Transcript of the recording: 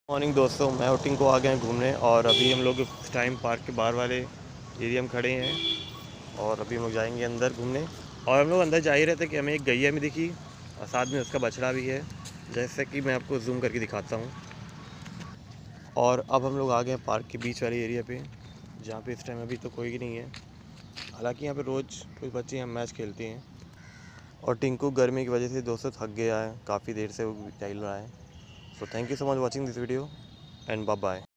Morning दोस्तों, मैं और टिंकू आ गए हैं घूमने और अभी हम लोग इस टाइम पार्क के बाहर वाले एरिया में खड़े हैं और अभी हम लोग जाएंगे अंदर घूमने। और हम लोग अंदर जा ही रहे थे कि हमें एक गैया भी दिखी और साथ में उसका बछड़ा भी है, जैसे कि मैं आपको जूम करके दिखाता हूँ। और अब हम लोग आ गए हैं पार्क के बीच वाले एरिया पे, जहाँ पे इस टाइम अभी तो कोई नहीं है। हालांकि यहाँ पे रोज़ कुछ बच्चे यहाँ मैच खेलते हैं। और टिंकू गर्मी की वजह से दोस्तों थक गया है, काफ़ी देर से वो टहल रहा है। So thank you so much watching this video and bye bye.